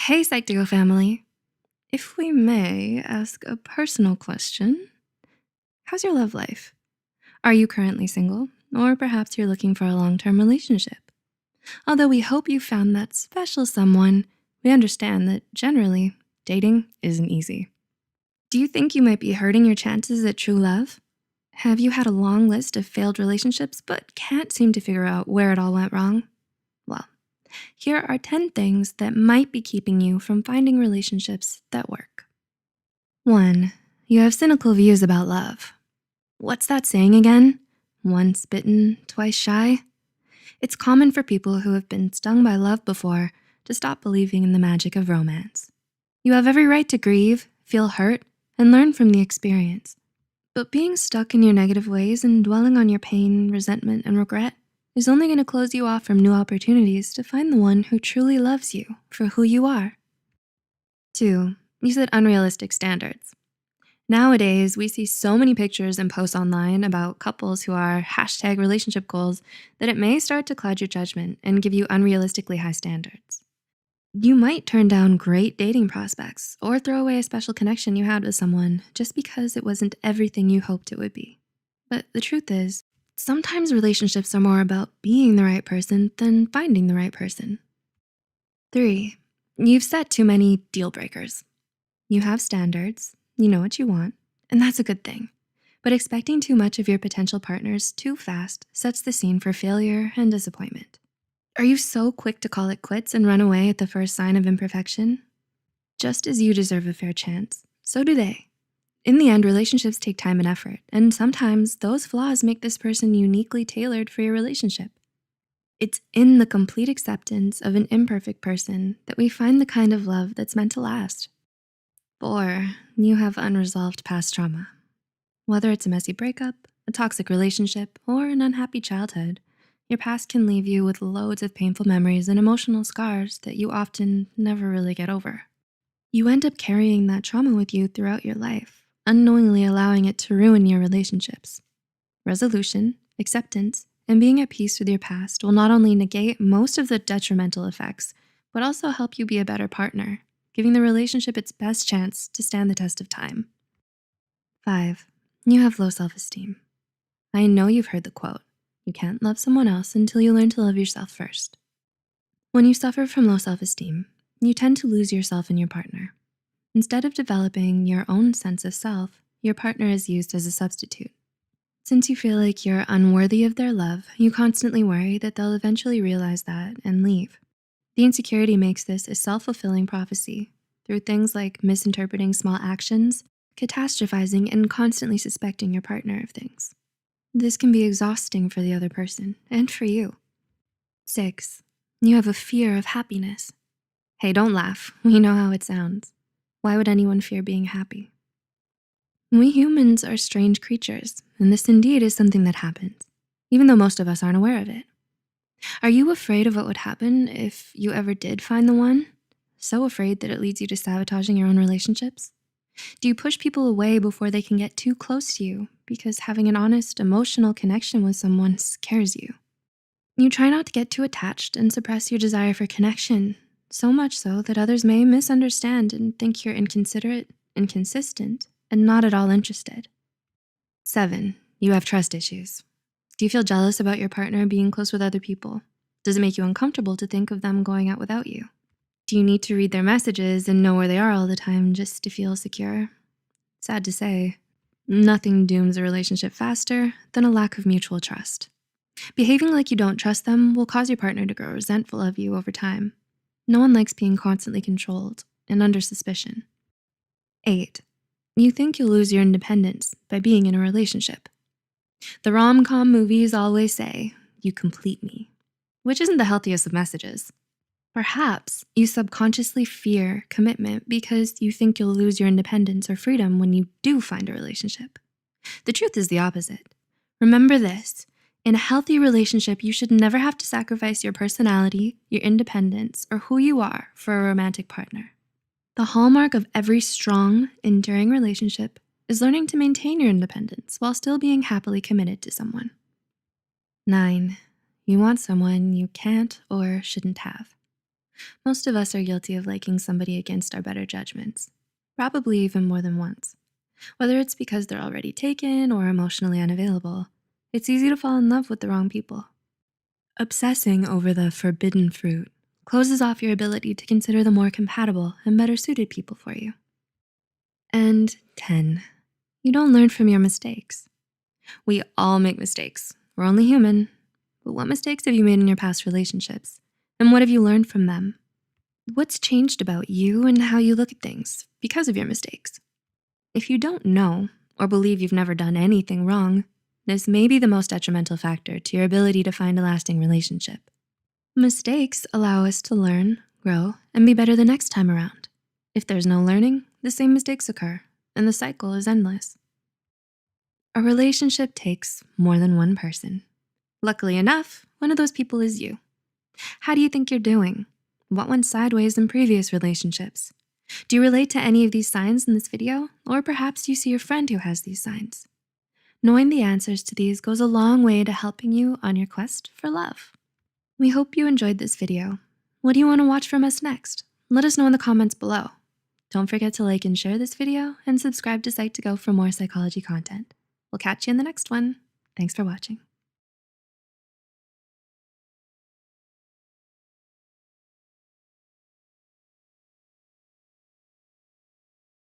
Hey, Psych2Go family. If we may ask a personal question, how's your love life? Are you currently single? Or perhaps you're looking for a long-term relationship? Although we hope you found that special someone, we understand that generally, dating isn't easy. Do you think you might be hurting your chances at true love? Have you had a long list of failed relationships but can't seem to figure out where it all went wrong? Well, here are 10 things that might be keeping you from finding relationships that work. 1. You have cynical views about love. What's that saying again? Once bitten, twice shy? It's common for people who have been stung by love before to stop believing in the magic of romance. You have every right to grieve, feel hurt, and learn from the experience. But being stuck in your negative ways and dwelling on your pain, resentment, and regret is only gonna close you off from new opportunities to find the one who truly loves you for who you are. 2. You set unrealistic standards. Nowadays, we see so many pictures and posts online about couples who are #relationship goals that it may start to cloud your judgment and give you unrealistically high standards. You might turn down great dating prospects or throw away a special connection you had with someone just because it wasn't everything you hoped it would be. But the truth is, sometimes relationships are more about being the right person than finding the right person. 3. You've set too many deal breakers. You have standards, you know what you want, and that's a good thing. But expecting too much of your potential partners too fast sets the scene for failure and disappointment. Are you so quick to call it quits and run away at the first sign of imperfection? Just as you deserve a fair chance, so do they. In the end, relationships take time and effort, and sometimes those flaws make this person uniquely tailored for your relationship. It's in the complete acceptance of an imperfect person that we find the kind of love that's meant to last. 4. You have unresolved past trauma. Whether it's a messy breakup, a toxic relationship, or an unhappy childhood, your past can leave you with loads of painful memories and emotional scars that you often never really get over. You end up carrying that trauma with you throughout your life, unknowingly allowing it to ruin your relationships. Resolution, acceptance, and being at peace with your past will not only negate most of the detrimental effects, but also help you be a better partner, giving the relationship its best chance to stand the test of time. 5. You have low self-esteem. I know you've heard the quote, you can't love someone else until you learn to love yourself first. When you suffer from low self-esteem, you tend to lose yourself in your partner. Instead of developing your own sense of self, your partner is used as a substitute. Since you feel like you're unworthy of their love, you constantly worry that they'll eventually realize that and leave. The insecurity makes this a self-fulfilling prophecy through things like misinterpreting small actions, catastrophizing, and constantly suspecting your partner of things. This can be exhausting for the other person and for you. 6. You have a fear of happiness. Hey, don't laugh. We know how it sounds. Why would anyone fear being happy? We humans are strange creatures, and this indeed is something that happens, even though most of us aren't aware of it. Are you afraid of what would happen if you ever did find the one? So afraid that it leads you to sabotaging your own relationships? Do you push people away before they can get too close to you because having an honest, emotional connection with someone scares you? You try not to get too attached and suppress your desire for connection, so much so that others may misunderstand and think you're inconsiderate, inconsistent, and not at all interested. 7. You have trust issues. Do you feel jealous about your partner being close with other people? Does it make you uncomfortable to think of them going out without you? Do you need to read their messages and know where they are all the time just to feel secure? Sad to say, nothing dooms a relationship faster than a lack of mutual trust. Behaving like you don't trust them will cause your partner to grow resentful of you over time. No one likes being constantly controlled and under suspicion. 8. You think you'll lose your independence by being in a relationship. The rom-com movies always say, you complete me, which isn't the healthiest of messages. Perhaps you subconsciously fear commitment because you think you'll lose your independence or freedom when you do find a relationship. The truth is the opposite. Remember this, in a healthy relationship, you should never have to sacrifice your personality, your independence, or who you are for a romantic partner. The hallmark of every strong, enduring relationship is learning to maintain your independence while still being happily committed to someone. 9. You want someone you can't or shouldn't have. Most of us are guilty of liking somebody against our better judgments, probably even more than once. Whether it's because they're already taken or emotionally unavailable, it's easy to fall in love with the wrong people. Obsessing over the forbidden fruit closes off your ability to consider the more compatible and better suited people for you. And 10, you don't learn from your mistakes. We all make mistakes. We're only human. But what mistakes have you made in your past relationships? And what have you learned from them? What's changed about you and how you look at things because of your mistakes? If you don't know or believe you've never done anything wrong, this may be the most detrimental factor to your ability to find a lasting relationship. Mistakes allow us to learn, grow, and be better the next time around. If there's no learning, the same mistakes occur, and the cycle is endless. A relationship takes more than one person. Luckily enough, one of those people is you. How do you think you're doing? What went sideways in previous relationships? Do you relate to any of these signs in this video? Or perhaps you see a friend who has these signs. Knowing the answers to these goes a long way to helping you on your quest for love. We hope you enjoyed this video. What do you want to watch from us next? Let us know in the comments below. Don't forget to like and share this video and subscribe to Psych2Go for more psychology content. We'll catch you in the next one. Thanks for watching.